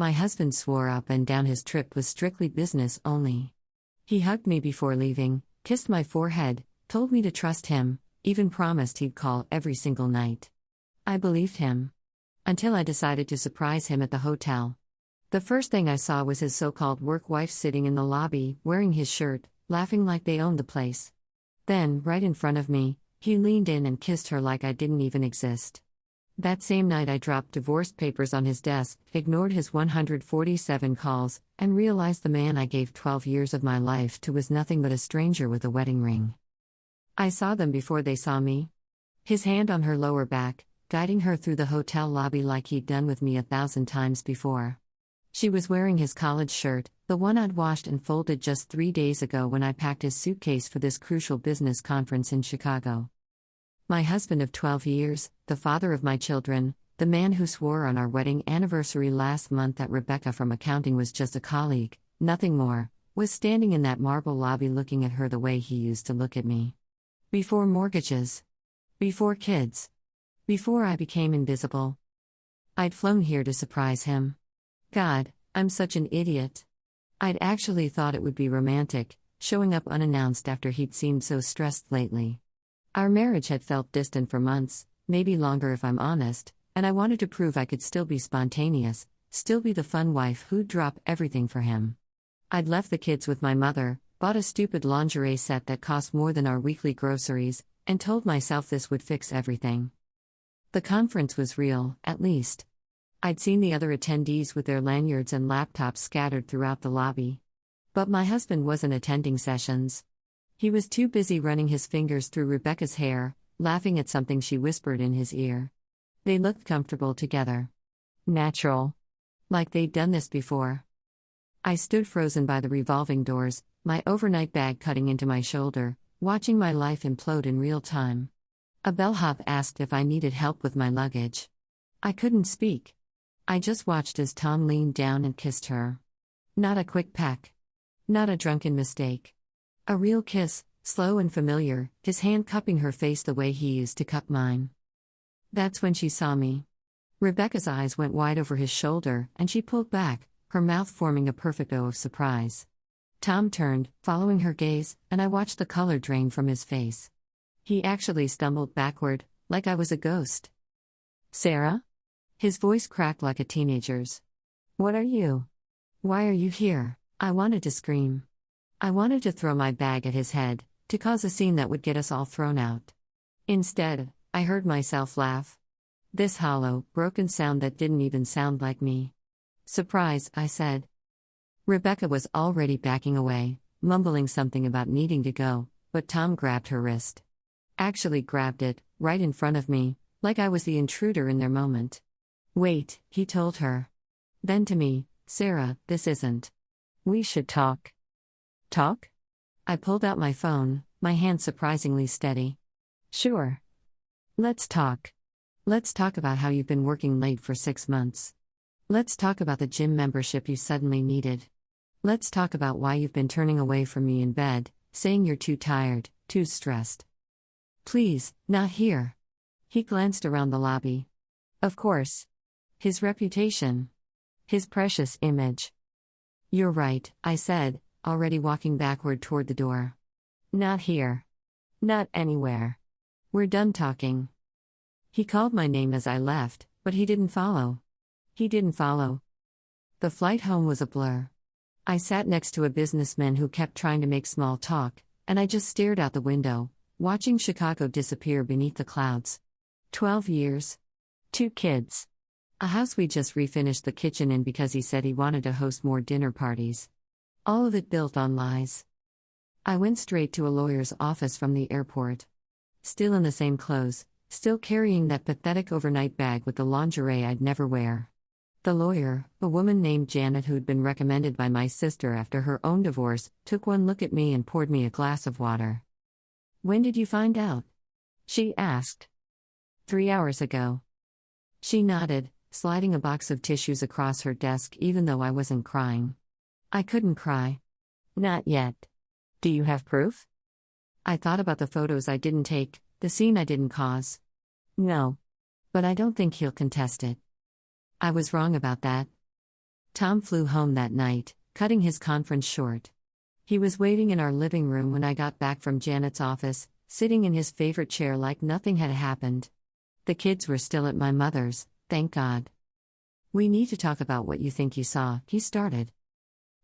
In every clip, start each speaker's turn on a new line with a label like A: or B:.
A: My husband swore up and down his trip was strictly business only. He hugged me before leaving, kissed my forehead, told me to trust him, even promised he'd call every single night. I believed him. Until I decided to surprise him at the hotel. The first thing I saw was his so-called work wife sitting in the lobby, wearing his shirt, laughing like they owned the place. Then, right in front of me, he leaned in and kissed her like I didn't even exist. That same night I dropped divorce papers on his desk, ignored his 147 calls, and realized the man I gave 12 years of my life to was nothing but a stranger with a wedding ring. I saw them before they saw me. His hand on her lower back, guiding her through the hotel lobby like he'd done with me 1,000 times before. She was wearing his college shirt, the one I'd washed and folded just 3 days ago when I packed his suitcase for this crucial business conference in Chicago. My husband of 12 years, the father of my children, the man who swore on our wedding anniversary last month that Rebecca from accounting was just a colleague, nothing more, was standing in that marble lobby looking at her the way he used to look at me. Before mortgages. Before kids. Before I became invisible. I'd flown here to surprise him. God, I'm such an idiot. I'd actually thought it would be romantic, showing up unannounced after he'd seemed so stressed lately. Our marriage had felt distant for months, maybe longer if I'm honest, and I wanted to prove I could still be spontaneous, still be the fun wife who'd drop everything for him. I'd left the kids with my mother, bought a stupid lingerie set that cost more than our weekly groceries, and told myself this would fix everything. The conference was real, at least. I'd seen the other attendees with their lanyards and laptops scattered throughout the lobby. But my husband wasn't attending sessions. He was too busy running his fingers through Rebecca's hair, laughing at something she whispered in his ear. They looked comfortable together. Natural. Like they'd done this before. I stood frozen by the revolving doors, my overnight bag cutting into my shoulder, watching my life implode in real time. A bellhop asked if I needed help with my luggage. I couldn't speak. I just watched as Tom leaned down and kissed her. Not a quick peck. Not a drunken mistake. A real kiss, slow and familiar, his hand cupping her face the way he used to cup mine. That's when she saw me. Rebecca's eyes went wide over his shoulder, and she pulled back, her mouth forming a perfect O of surprise. Tom turned, following her gaze, and I watched the color drain from his face. He actually stumbled backward, like I was a ghost. Sarah? His voice cracked like a teenager's. What are you? Why are you here? I wanted to scream. I wanted to throw my bag at his head, to cause a scene that would get us all thrown out. Instead, I heard myself laugh. This hollow, broken sound that didn't even sound like me. Surprise, I said. Rebecca was already backing away, mumbling something about needing to go, but Tom grabbed her wrist. Actually grabbed it, right in front of me, like I was the intruder in their moment. Wait, he told her. Then to me, Sarah, this isn't. We should talk. Talk? I pulled out my phone, my hand surprisingly steady. Sure. Let's talk. Let's talk about how you've been working late for 6 months. Let's talk about the gym membership you suddenly needed. Let's talk about why you've been turning away from me in bed, saying you're too tired, too stressed. Please, not here. He glanced around the lobby. Of course. His reputation. His precious image. You're right, I said, already walking backward toward the door. Not here. Not anywhere. We're done talking. He called my name as I left, but he didn't follow. He didn't follow. The flight home was a blur. I sat next to a businessman who kept trying to make small talk, and I just stared out the window, watching Chicago disappear beneath the clouds. 12 years. 2 kids. A house we just refinished the kitchen in because he said he wanted to host more dinner parties. All of it built on lies. I went straight to a lawyer's office from the airport. Still in the same clothes, still carrying that pathetic overnight bag with the lingerie I'd never wear. The lawyer, a woman named Janet who'd been recommended by my sister after her own divorce, took one look at me and poured me a glass of water. When did you find out? She asked. 3 hours ago. She nodded, sliding a box of tissues across her desk even though I wasn't crying. I couldn't cry. Not yet. Do you have proof? I thought about the photos I didn't take, the scene I didn't cause. No. But I don't think he'll contest it. I was wrong about that. Tom flew home that night, cutting his conference short. He was waiting in our living room when I got back from Janet's office, sitting in his favorite chair like nothing had happened. The kids were still at my mother's, thank God. "We need to talk about what you think you saw," he started.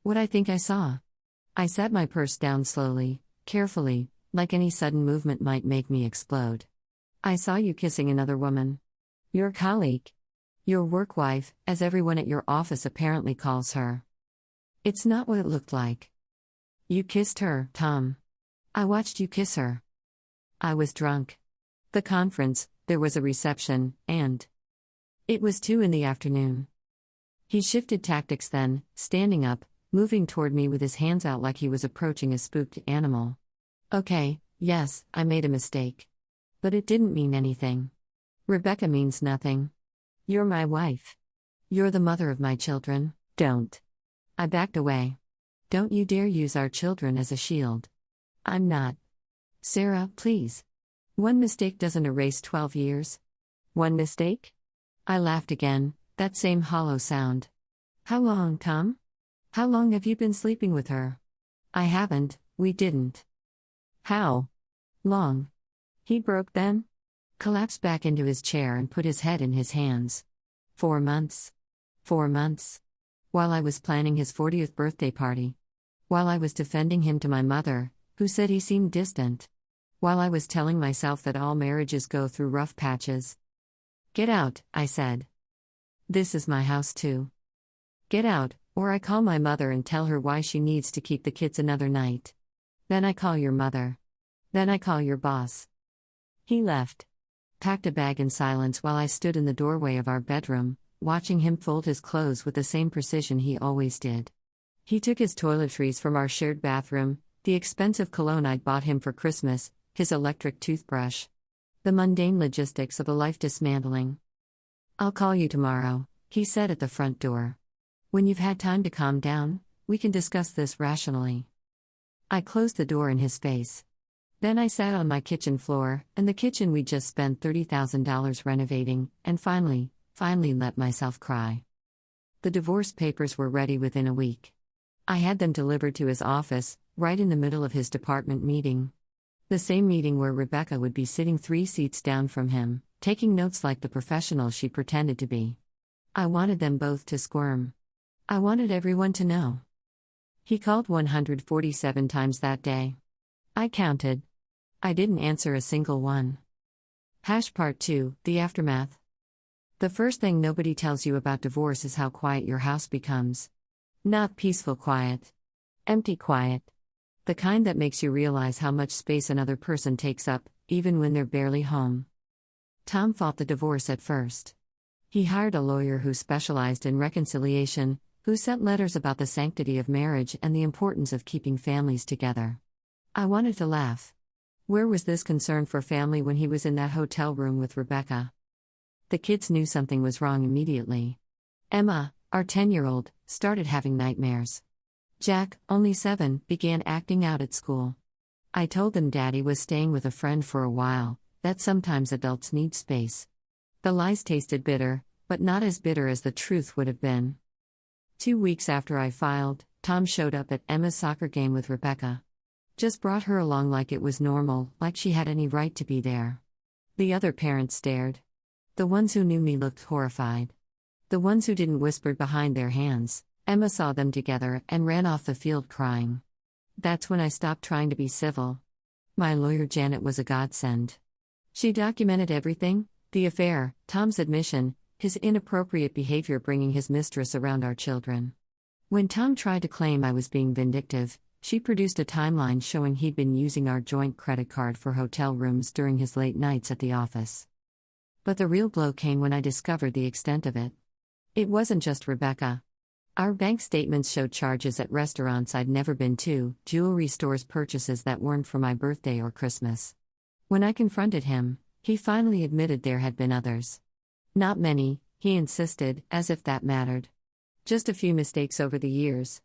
A: "What I think I saw?" I set my purse down slowly, carefully, like any sudden movement might make me explode. "I saw you kissing another woman. Your colleague. Your work wife, as everyone at your office apparently calls her. It's not what it looked like. You kissed her, Tom. I watched you kiss her. I was drunk. The conference, there was a reception, and it was 2 in the afternoon." He shifted tactics then, standing up, moving toward me with his hands out like he was approaching a spooked animal. "Okay, yes, I made a mistake. But it didn't mean anything. Rebecca means nothing. You're my wife. You're the mother of my children, don't." I backed away. "Don't you dare use our children as a shield. I'm not." "Sarah, please. One mistake doesn't erase 12 years. One mistake?" I laughed again, that same hollow sound. "How long, Tom? How long have you been sleeping with her?" "I haven't, we didn't." "How long?" He broke then. Collapsed back into his chair and put his head in his hands. 4 months. 4 months. While I was planning his 40th birthday party. While I was defending him to my mother, who said he seemed distant. While I was telling myself that all marriages go through rough patches. "Get out," I said. "This is my house too. Get out, or I call my mother and tell her why she needs to keep the kids another night. Then I call your mother. Then I call your boss." He left. Packed a bag in silence while I stood in the doorway of our bedroom, watching him fold his clothes with the same precision he always did. He took his toiletries from our shared bathroom, the expensive cologne I'd bought him for Christmas, his electric toothbrush. The mundane logistics of a life dismantling. "I'll call you tomorrow," he said at the front door. "When you've had time to calm down, we can discuss this rationally." I closed the door in his face. Then I sat on my kitchen floor, and the kitchen we'd just spent $30,000 renovating, and finally let myself cry. The divorce papers were ready within a week. I had them delivered to his office, right in the middle of his department meeting. The same meeting where Rebecca would be sitting 3 seats down from him, taking notes like the professional she pretended to be. I wanted them both to squirm. I wanted everyone to know. He called 147 times that day. I counted. I didn't answer a single one. Part 2, the aftermath. The first thing nobody tells you about divorce is how quiet your house becomes. Not peaceful quiet. Empty quiet. The kind that makes you realize how much space another person takes up, even when they're barely home. Tom fought the divorce at first. He hired a lawyer who specialized in reconciliation, who sent letters about the sanctity of marriage and the importance of keeping families together. I wanted to laugh. Where was this concern for family when he was in that hotel room with Rebecca? The kids knew something was wrong immediately. Emma, our 10-year-old, started having nightmares. Jack, only 7, began acting out at school. I told them Daddy was staying with a friend for a while, that sometimes adults need space. The lies tasted bitter, but not as bitter as the truth would have been. 2 weeks after I filed, Tom showed up at Emma's soccer game with Rebecca. Just brought her along like it was normal, like she had any right to be there. The other parents stared. The ones who knew me looked horrified. The ones who didn't whispered behind their hands. Emma saw them together and ran off the field crying. That's when I stopped trying to be civil. My lawyer Janet was a godsend. She documented everything, the affair, Tom's admission, his inappropriate behavior bringing his mistress around our children. When Tom tried to claim I was being vindictive, she produced a timeline showing he'd been using our joint credit card for hotel rooms during his late nights at the office. But the real blow came when I discovered the extent of it. It wasn't just Rebecca. Our bank statements showed charges at restaurants I'd never been to, jewelry stores, purchases that weren't for my birthday or Christmas. When I confronted him, he finally admitted there had been others. Not many, he insisted, as if that mattered. Just a few mistakes over the years.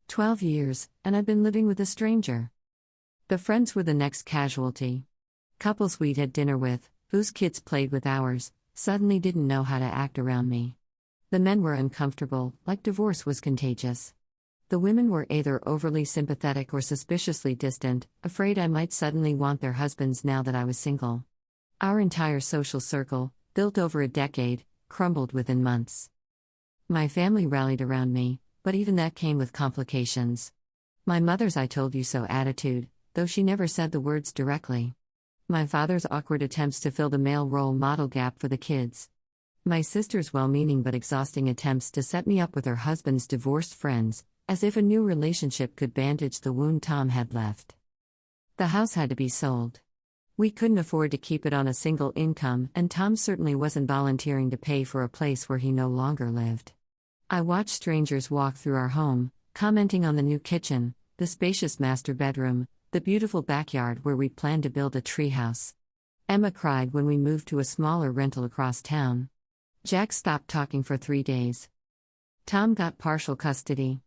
A: 12 years, and I've been living with a stranger. The friends were the next casualty. Couples we'd had dinner with, whose kids played with ours, suddenly didn't know how to act around me. The men were uncomfortable, like divorce was contagious. The women were either overly sympathetic or suspiciously distant, afraid I might suddenly want their husbands now that I was single. Our entire social circle, built over a decade, crumbled within months. My family rallied around me, but even that came with complications. My mother's "I told you so" attitude, though she never said the words directly. My father's awkward attempts to fill the male role model gap for the kids. My sister's well-meaning but exhausting attempts to set me up with her husband's divorced friends, as if a new relationship could bandage the wound Tom had left. The house had to be sold. We couldn't afford to keep it on a single income, and Tom certainly wasn't volunteering to pay for a place where he no longer lived. I watched strangers walk through our home, commenting on the new kitchen, the spacious master bedroom, the beautiful backyard where we planned to build a treehouse. Emma cried when we moved to a smaller rental across town. Jack stopped talking for 3 days. Tom got partial custody.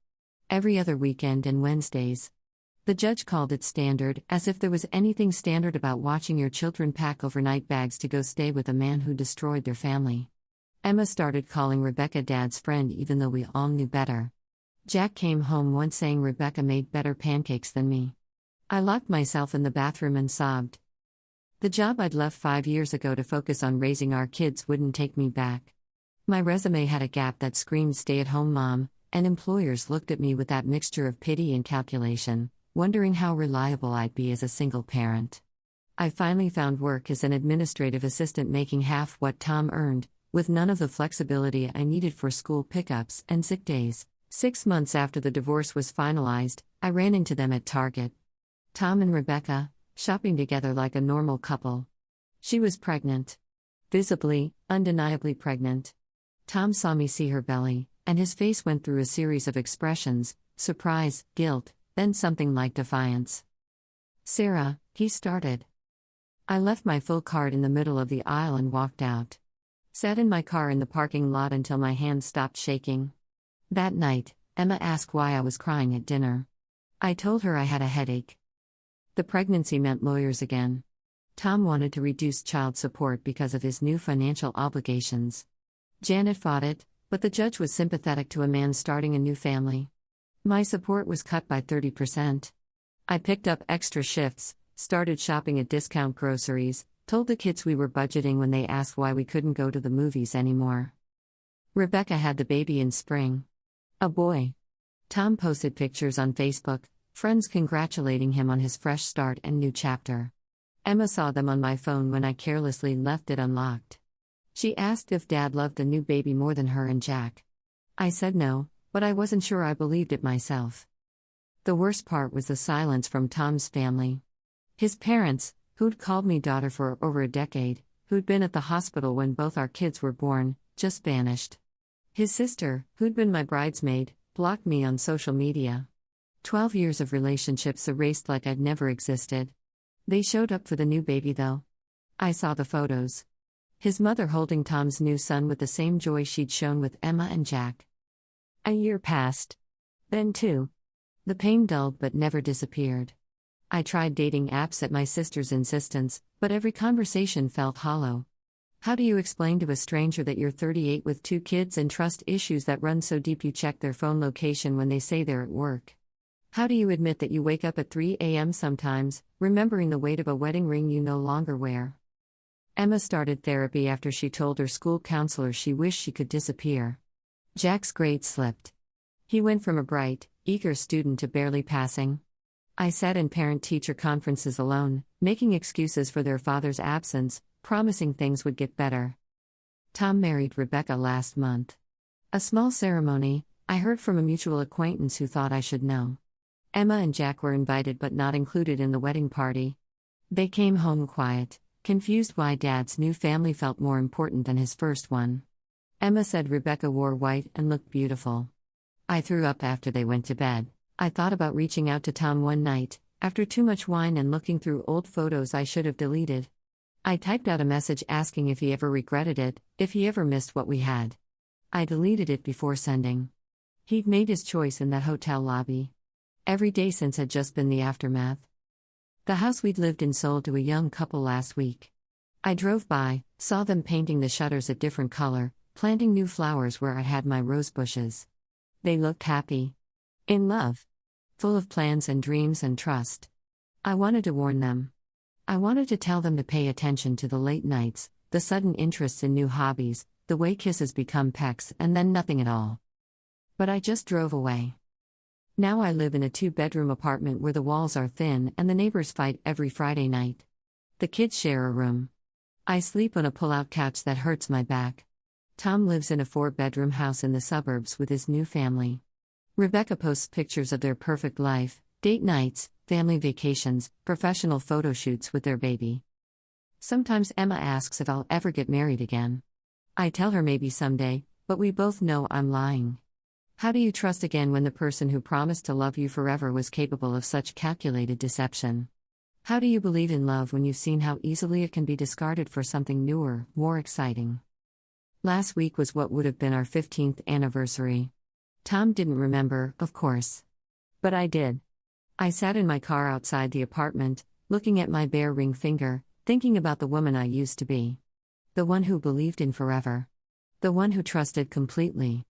A: Every other weekend and Wednesdays. The judge called it standard, as if there was anything standard about watching your children pack overnight bags to go stay with a man who destroyed their family. Emma started calling Rebecca Dad's friend even though we all knew better. Jack came home once saying Rebecca made better pancakes than me. I locked myself in the bathroom and sobbed. The job I'd left 5 years ago to focus on raising our kids wouldn't take me back. My resume had a gap that screamed stay-at-home mom, and employers looked at me with that mixture of pity and calculation, wondering how reliable I'd be as a single parent. I finally found work as an administrative assistant making half what Tom earned, with none of the flexibility I needed for school pickups and sick days. 6 months after the divorce was finalized, I ran into them at Target. Tom and Rebecca, shopping together like a normal couple. She was pregnant. Visibly, undeniably pregnant. Tom saw me see her belly, and his face went through a series of expressions: surprise, guilt, then something like defiance. "Sarah," he started. I left my full cart in the middle of the aisle and walked out. Sat in my car in the parking lot until my hands stopped shaking. That night, Emma asked why I was crying at dinner. I told her I had a headache. The pregnancy meant lawyers again. Tom wanted to reduce child support because of his new financial obligations. Janet fought it, but the judge was sympathetic to a man starting a new family. My support was cut by 30%. I picked up extra shifts, started shopping at discount groceries, told the kids we were budgeting when they asked why we couldn't go to the movies anymore. Rebecca had the baby in spring. A boy. Tom posted pictures on Facebook, friends congratulating him on his fresh start and new chapter. Emma saw them on my phone when I carelessly left it unlocked. She asked if Dad loved the new baby more than her and Jack. I said no, but I wasn't sure I believed it myself. The worst part was the silence from Tom's family. His parents, who'd called me daughter for over a decade, who'd been at the hospital when both our kids were born, just vanished. His sister, who'd been my bridesmaid, blocked me on social media. 12 years of relationships erased like I'd never existed. They showed up for the new baby though. I saw the photos. His mother holding Tom's new son with the same joy she'd shown with Emma and Jack. A year passed. Then 2. The pain dulled but never disappeared. I tried dating apps at my sister's insistence, but every conversation felt hollow. How do you explain to a stranger that you're 38 with 2 kids and trust issues that run so deep you check their phone location when they say they're at work? How do you admit that you wake up at 3 a.m. sometimes, remembering the weight of a wedding ring you no longer wear? Emma started therapy after she told her school counselor she wished she could disappear. Jack's grades slipped. He went from a bright, eager student to barely passing. I sat in parent-teacher conferences alone, making excuses for their father's absence, promising things would get better. Tom married Rebecca last month. A small ceremony, I heard from a mutual acquaintance who thought I should know. Emma and Jack were invited but not included in the wedding party. They came home quiet, confused why Dad's new family felt more important than his first one. Emma said Rebecca wore white and looked beautiful. I threw up after they went to bed. I thought about reaching out to Tom one night, after too much wine and looking through old photos I should have deleted. I typed out a message asking if he ever regretted it, if he ever missed what we had. I deleted it before sending. He'd made his choice in that hotel lobby. Every day since had just been the aftermath. The house we'd lived in sold to a young couple last week. I drove by, saw them painting the shutters a different color, planting new flowers where I had my rose bushes. They looked happy. In love. Full of plans and dreams and trust. I wanted to warn them. I wanted to tell them to pay attention to the late nights, the sudden interests in new hobbies, the way kisses become pecks and then nothing at all. But I just drove away. Now I live in a 2-bedroom apartment where the walls are thin and the neighbors fight every Friday night. The kids share a room. I sleep on a pull-out couch that hurts my back. Tom lives in a 4-bedroom house in the suburbs with his new family. Rebecca posts pictures of their perfect life, date nights, family vacations, professional photo shoots with their baby. Sometimes Emma asks if I'll ever get married again. I tell her maybe someday, but we both know I'm lying. How do you trust again when the person who promised to love you forever was capable of such calculated deception? How do you believe in love when you've seen how easily it can be discarded for something newer, more exciting? Last week was what would have been our 15th anniversary. Tom didn't remember, of course. But I did. I sat in my car outside the apartment, looking at my bare ring finger, thinking about the woman I used to be. The one who believed in forever. The one who trusted completely.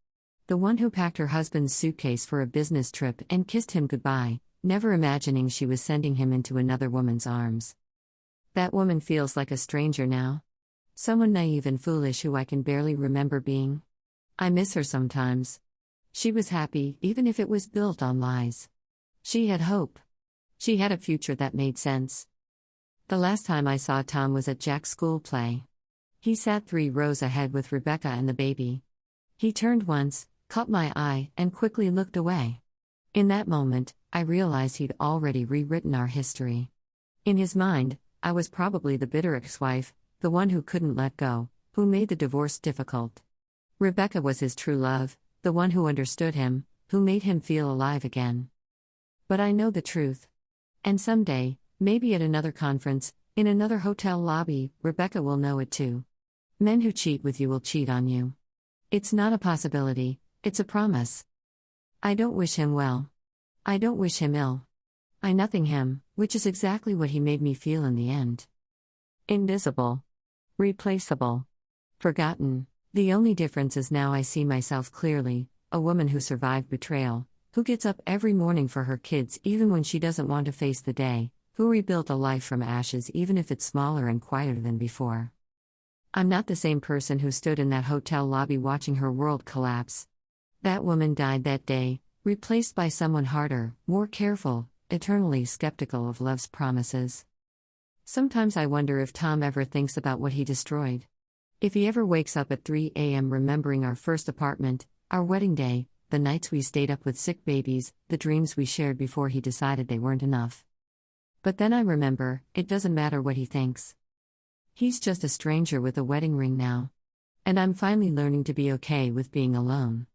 A: The one who packed her husband's suitcase for a business trip and kissed him goodbye, never imagining she was sending him into another woman's arms. That woman feels like a stranger now. Someone naive and foolish who I can barely remember being. I miss her sometimes. She was happy, even if it was built on lies. She had hope. She had a future that made sense. The last time I saw Tom was at Jack's school play. He sat 3 rows ahead with Rebecca and the baby. He turned once, caught my eye, and quickly looked away. In that moment, I realized he'd already rewritten our history. In his mind, I was probably the bitter ex-wife, the one who couldn't let go, who made the divorce difficult. Rebecca was his true love, the one who understood him, who made him feel alive again. But I know the truth. And someday, maybe at another conference, in another hotel lobby, Rebecca will know it too. Men who cheat with you will cheat on you. It's not a possibility, it's a promise. I don't wish him well. I don't wish him ill. I nothing him, which is exactly what he made me feel in the end. Invisible. Replaceable. Forgotten. The only difference is now I see myself clearly, a woman who survived betrayal, who gets up every morning for her kids even when she doesn't want to face the day, who rebuilt a life from ashes even if it's smaller and quieter than before. I'm not the same person who stood in that hotel lobby watching her world collapse. That woman died that day, replaced by someone harder, more careful, eternally skeptical of love's promises. Sometimes I wonder if Tom ever thinks about what he destroyed. If he ever wakes up at 3 a.m. remembering our first apartment, our wedding day, the nights we stayed up with sick babies, the dreams we shared before he decided they weren't enough. But then I remember, it doesn't matter what he thinks. He's just a stranger with a wedding ring now. And I'm finally learning to be okay with being alone.